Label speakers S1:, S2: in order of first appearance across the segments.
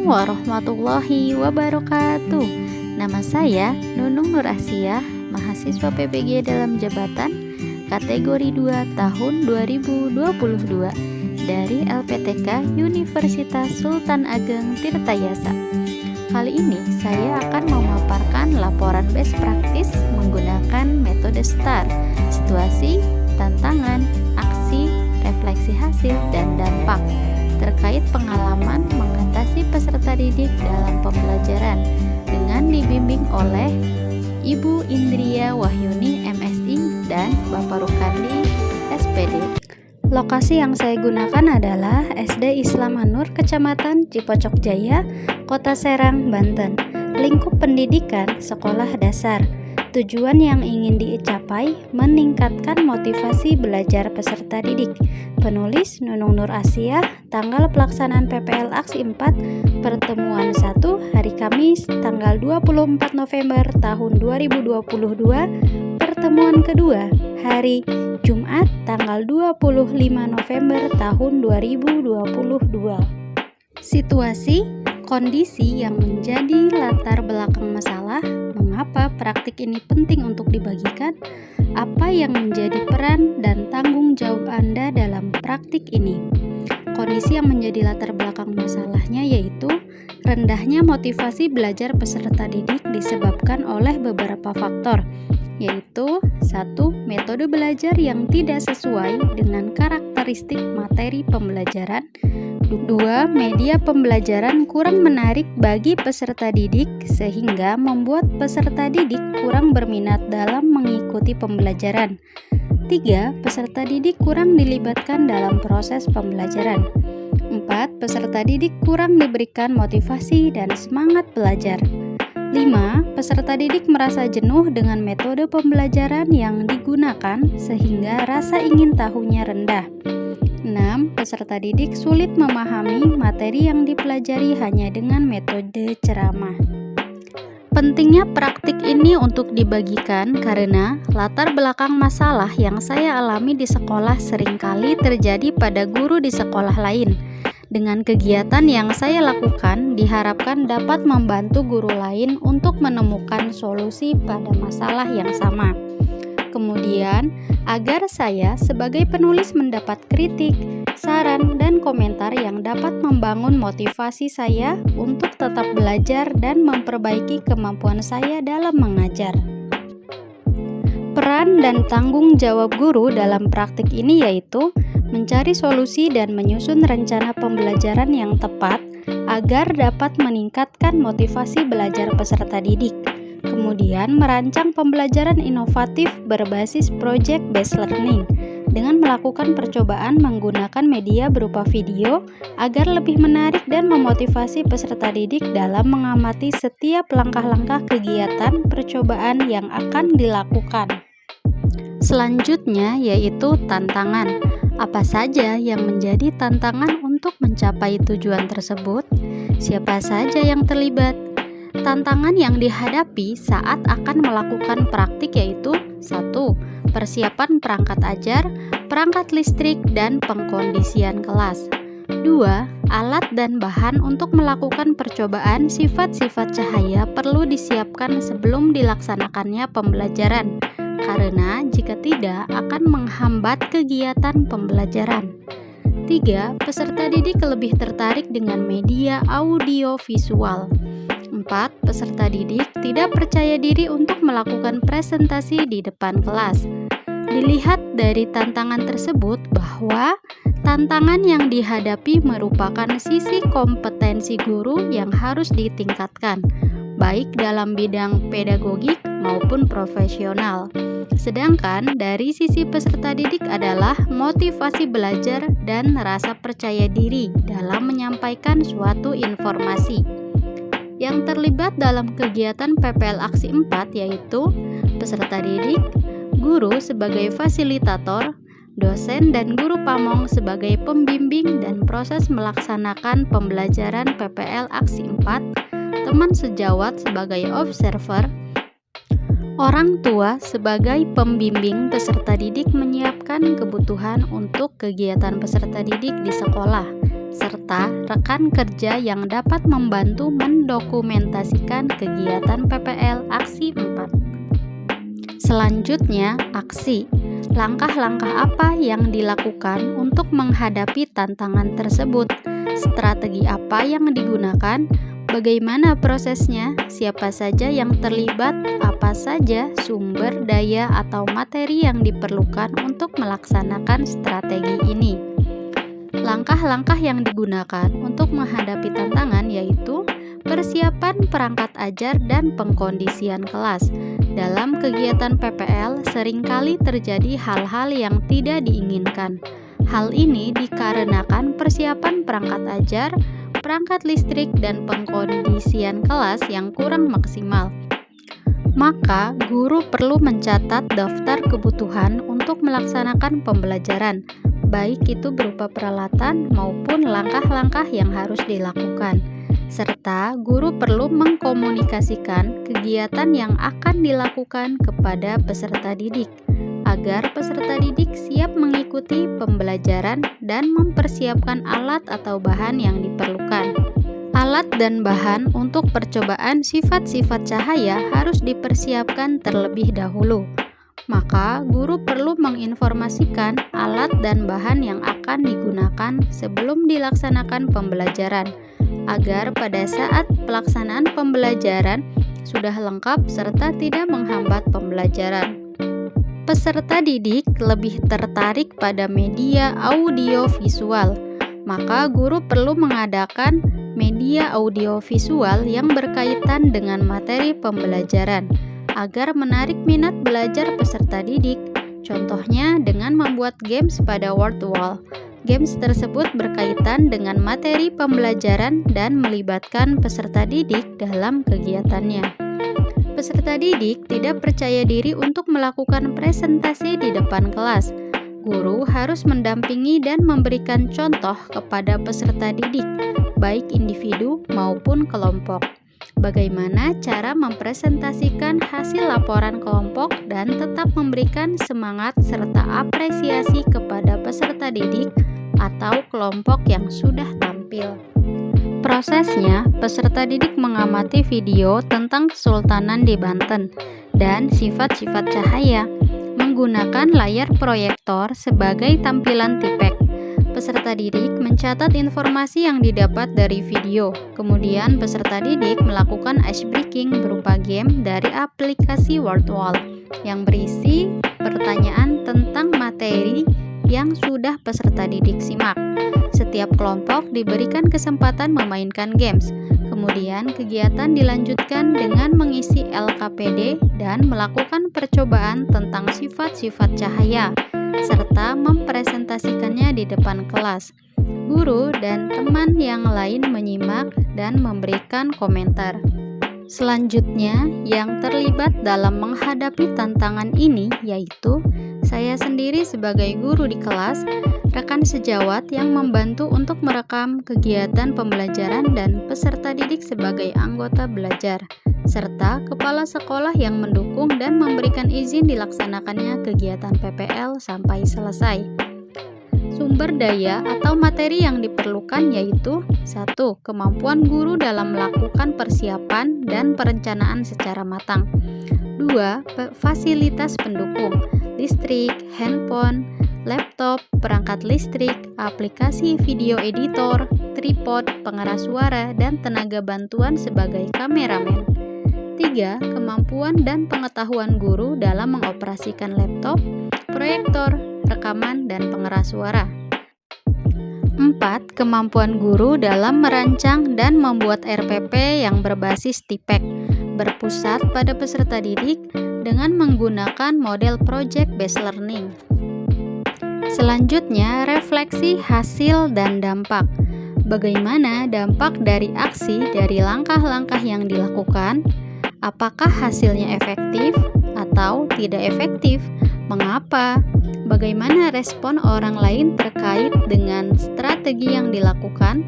S1: Assalamualaikum warahmatullahi wabarakatuh. Nama saya Nunung Nur Asia, mahasiswa PPG dalam jabatan kategori 2 tahun 2022 dari LPTK Universitas Sultan Ageng Tirtayasa. Kali ini saya akan memaparkan laporan best practice menggunakan metode STAR, situasi, tantangan, aksi, refleksi hasil, dan dampak terkait pengalaman mengatasi peserta didik dalam pembelajaran dengan dibimbing oleh Ibu Indria Wahyuni MSI dan Bapak Rukandi SPD. Lokasi yang saya gunakan adalah SD Islam An-Nur, Kecamatan Cipocok Jaya, Kota Serang, Banten. Lingkup pendidikan sekolah dasar. Tujuan yang ingin dicapai meningkatkan motivasi belajar peserta didik. Penulis Nunung Nur Asia. Tanggal pelaksanaan PPL Aksi 4 Pertemuan 1 hari Kamis tanggal 24 November tahun 2022. Pertemuan kedua hari Jumat tanggal 25 November tahun 2022. Situasi, kondisi yang menjadi latar belakang masalah, mengapa praktik ini penting untuk dibagikan, apa yang menjadi peran dan tanggung jawab Anda dalam praktik ini. Kondisi yang menjadi latar belakang masalahnya yaitu rendahnya motivasi belajar peserta didik disebabkan oleh beberapa faktor, yaitu 1. Metode belajar yang tidak sesuai dengan karakteristik materi pembelajaran. 2. Media pembelajaran kurang menarik bagi peserta didik sehingga membuat peserta didik kurang berminat dalam mengikuti pembelajaran. 3. Peserta didik kurang dilibatkan dalam proses pembelajaran. 4. Peserta didik kurang diberikan motivasi dan semangat belajar. 5. Peserta didik merasa jenuh dengan metode pembelajaran yang digunakan sehingga rasa ingin tahunya rendah. 6. Peserta didik sulit memahami materi yang dipelajari hanya dengan metode ceramah. Pentingnya praktik ini untuk dibagikan karena latar belakang masalah yang saya alami di sekolah seringkali terjadi pada guru di sekolah lain. Dengan kegiatan yang saya lakukan, diharapkan dapat membantu guru lain untuk menemukan solusi pada masalah yang sama. Kemudian, agar saya sebagai penulis mendapat kritik, saran, dan komentar yang dapat membangun motivasi saya untuk tetap belajar dan memperbaiki kemampuan saya dalam mengajar. Peran dan tanggung jawab guru dalam praktik ini yaitu mencari solusi dan menyusun rencana pembelajaran yang tepat agar dapat meningkatkan motivasi belajar peserta didik. Kemudian merancang pembelajaran inovatif berbasis project-based learning dengan melakukan percobaan menggunakan media berupa video agar lebih menarik dan memotivasi peserta didik dalam mengamati setiap langkah-langkah kegiatan percobaan yang akan dilakukan. Selanjutnya yaitu tantangan. Apa saja yang menjadi tantangan untuk mencapai tujuan tersebut? Siapa saja yang terlibat? Tantangan yang dihadapi saat akan melakukan praktik yaitu 1. Persiapan perangkat ajar, perangkat listrik, dan pengkondisian kelas. 2. Alat dan bahan untuk melakukan percobaan sifat-sifat cahaya perlu disiapkan sebelum dilaksanakannya pembelajaran, karena jika tidak akan menghambat kegiatan pembelajaran. 3. Peserta didik lebih tertarik dengan media audio visual. 4. Peserta didik tidak percaya diri untuk melakukan presentasi di depan kelas. Dilihat dari tantangan tersebut bahwa tantangan yang dihadapi merupakan sisi kompetensi guru yang harus ditingkatkan, baik dalam bidang pedagogik maupun profesional. Sedangkan dari sisi peserta didik adalah motivasi belajar dan rasa percaya diri dalam menyampaikan suatu informasi. Yang terlibat dalam kegiatan PPL Aksi 4 yaitu peserta didik, guru sebagai fasilitator, dosen dan guru pamong sebagai pembimbing dan proses melaksanakan pembelajaran PPL Aksi 4, teman sejawat sebagai observer, orang tua sebagai pembimbing peserta didik menyiapkan kebutuhan untuk kegiatan peserta didik di sekolah, serta rekan kerja yang dapat membantu mendokumentasikan kegiatan PPL Aksi 4. Selanjutnya, aksi. Langkah-langkah apa yang dilakukan untuk menghadapi tantangan tersebut? Strategi apa yang digunakan? Bagaimana prosesnya? Siapa saja yang terlibat? Apa saja sumber daya atau materi yang diperlukan untuk melaksanakan strategi ini? Langkah-langkah yang digunakan untuk menghadapi tantangan yaitu persiapan perangkat ajar dan pengkondisian kelas. Dalam kegiatan PPL seringkali terjadi hal-hal yang tidak diinginkan. Hal ini dikarenakan persiapan perangkat ajar, perangkat listrik, dan pengkondisian kelas yang kurang maksimal. Maka, guru perlu mencatat daftar kebutuhan untuk melaksanakan pembelajaran, baik itu berupa peralatan maupun langkah-langkah yang harus dilakukan. Serta guru perlu mengkomunikasikan kegiatan yang akan dilakukan kepada peserta didik, agar peserta didik siap mengikuti pembelajaran dan mempersiapkan alat atau bahan yang diperlukan. Alat dan bahan untuk percobaan sifat-sifat cahaya harus dipersiapkan terlebih dahulu. Maka, guru perlu menginformasikan alat dan bahan yang akan digunakan sebelum dilaksanakan pembelajaran, agar pada saat pelaksanaan pembelajaran sudah lengkap serta tidak menghambat pembelajaran. Peserta didik lebih tertarik pada media audio-visual, maka guru perlu mengadakan media audio-visual yang berkaitan dengan materi pembelajaran, agar menarik minat belajar peserta didik. Contohnya dengan membuat games pada Word Wall. Games tersebut berkaitan dengan materi pembelajaran dan melibatkan peserta didik dalam kegiatannya. Peserta didik tidak percaya diri untuk melakukan presentasi di depan kelas. Guru harus mendampingi dan memberikan contoh kepada peserta didik, baik individu maupun kelompok. Bagaimana cara mempresentasikan hasil laporan kelompok dan tetap memberikan semangat serta apresiasi kepada peserta didik atau kelompok yang sudah tampil. Prosesnya, peserta didik mengamati video tentang Kesultanan di Banten dan sifat-sifat cahaya, menggunakan layar proyektor sebagai tampilan tipek. Peserta didik mencatat informasi yang didapat dari video. Kemudian peserta didik melakukan ice breaking berupa game dari aplikasi Word Wall yang berisi pertanyaan tentang materi yang sudah peserta didik simak. Setiap kelompok diberikan kesempatan memainkan games. Kemudian kegiatan dilanjutkan dengan mengisi LKPD dan melakukan percobaan tentang sifat-sifat cahaya serta mempresentasikannya di depan kelas. Guru dan teman yang lain menyimak dan memberikan komentar. Selanjutnya, yang terlibat dalam menghadapi tantangan ini yaitu saya sendiri sebagai guru di kelas, rekan sejawat yang membantu untuk merekam kegiatan pembelajaran dan peserta didik sebagai anggota belajar, serta kepala sekolah yang mendukung dan memberikan izin dilaksanakannya kegiatan PPL sampai selesai. Sumber daya atau materi yang diperlukan yaitu 1. Kemampuan guru dalam melakukan persiapan dan perencanaan secara matang. 2. Fasilitas pendukung, listrik, handphone, laptop, perangkat listrik, aplikasi video editor, tripod, pengeras suara, dan tenaga bantuan sebagai kameramen. 3. Kemampuan dan pengetahuan guru dalam mengoperasikan laptop, proyektor, rekaman, dan pengeras suara. 4. Kemampuan guru dalam merancang dan membuat RPP yang berbasis tipek, berpusat pada peserta didik dengan menggunakan model project based learning. Selanjutnya, refleksi hasil dan dampak. Bagaimana dampak dari aksi dari langkah-langkah yang dilakukan? Apakah hasilnya efektif atau tidak efektif? Mengapa? Bagaimana respon orang lain terkait dengan strategi yang dilakukan?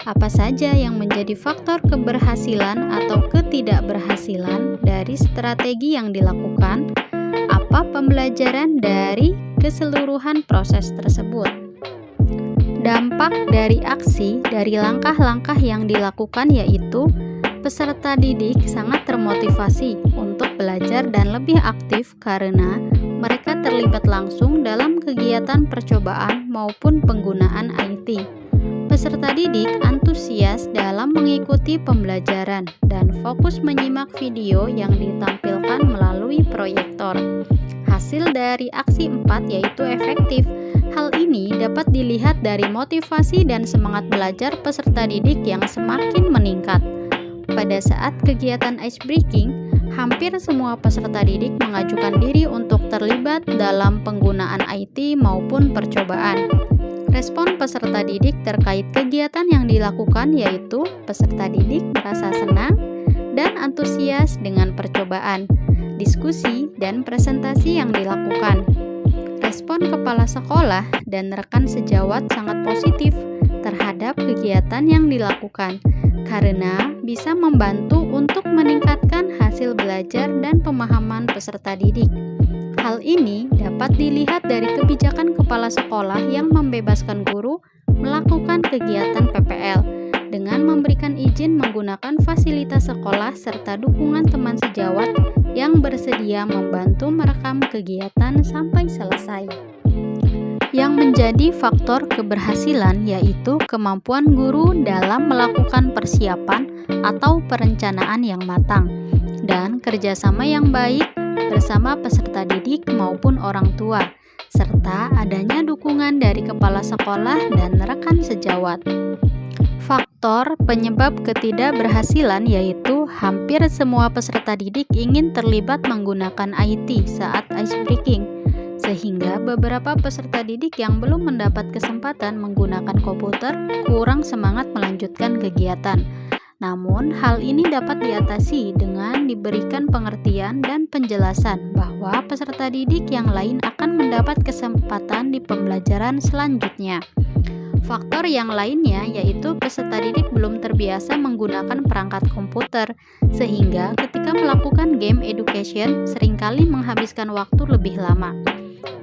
S1: Apa saja yang menjadi faktor keberhasilan atau ketidakberhasilan dari strategi yang dilakukan? Apa pembelajaran dari keseluruhan proses tersebut? Dampak dari aksi dari langkah-langkah yang dilakukan yaitu peserta didik sangat termotivasi untuk belajar dan lebih aktif karena mereka terlibat langsung dalam kegiatan percobaan maupun penggunaan IT. Peserta didik antusias dalam mengikuti pembelajaran dan fokus menyimak video yang ditampilkan melalui proyektor. Hasil dari aksi 4 yaitu efektif. Hal ini dapat dilihat dari motivasi dan semangat belajar peserta didik yang semakin meningkat. Pada saat kegiatan ice breaking, hampir semua peserta didik mengajukan diri untuk terlibat dalam penggunaan IT maupun percobaan. Respon peserta didik terkait kegiatan yang dilakukan yaitu peserta didik merasa senang dan antusias dengan percobaan, diskusi, dan presentasi yang dilakukan. Respon kepala sekolah dan rekan sejawat sangat positif terhadap kegiatan yang dilakukan karena bisa membantu untuk meningkatkan hasil belajar dan pemahaman peserta didik. Hal ini dapat dilihat dari kebijakan kepala sekolah yang membebaskan guru melakukan kegiatan PPL dengan memberikan izin menggunakan fasilitas sekolah serta dukungan teman sejawat yang bersedia membantu merekam kegiatan sampai selesai. Yang menjadi faktor keberhasilan yaitu kemampuan guru dalam melakukan persiapan atau perencanaan yang matang dan kerjasama yang baik bersama peserta didik maupun orang tua, serta adanya dukungan dari kepala sekolah dan rekan sejawat. Faktor penyebab ketidakberhasilan yaitu hampir semua peserta didik ingin terlibat menggunakan IT saat ice breaking, sehingga beberapa peserta didik yang belum mendapat kesempatan menggunakan komputer kurang semangat melanjutkan kegiatan. Namun, hal ini dapat diatasi dengan diberikan pengertian dan penjelasan bahwa peserta didik yang lain akan mendapat kesempatan di pembelajaran selanjutnya. Faktor yang lainnya yaitu peserta didik belum terbiasa menggunakan perangkat komputer, sehingga ketika melakukan game education seringkali menghabiskan waktu lebih lama.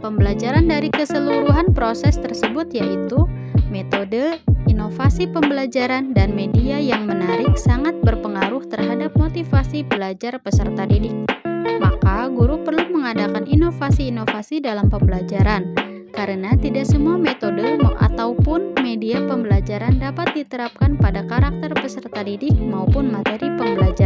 S1: Pembelajaran dari keseluruhan proses tersebut yaitu metode, inovasi pembelajaran, dan media yang menarik sangat berpengaruh terhadap motivasi belajar peserta didik. Maka, guru perlu mengadakan inovasi-inovasi dalam pembelajaran, karena tidak semua metode ataupun media pembelajaran dapat diterapkan pada karakter peserta didik maupun materi pembelajaran.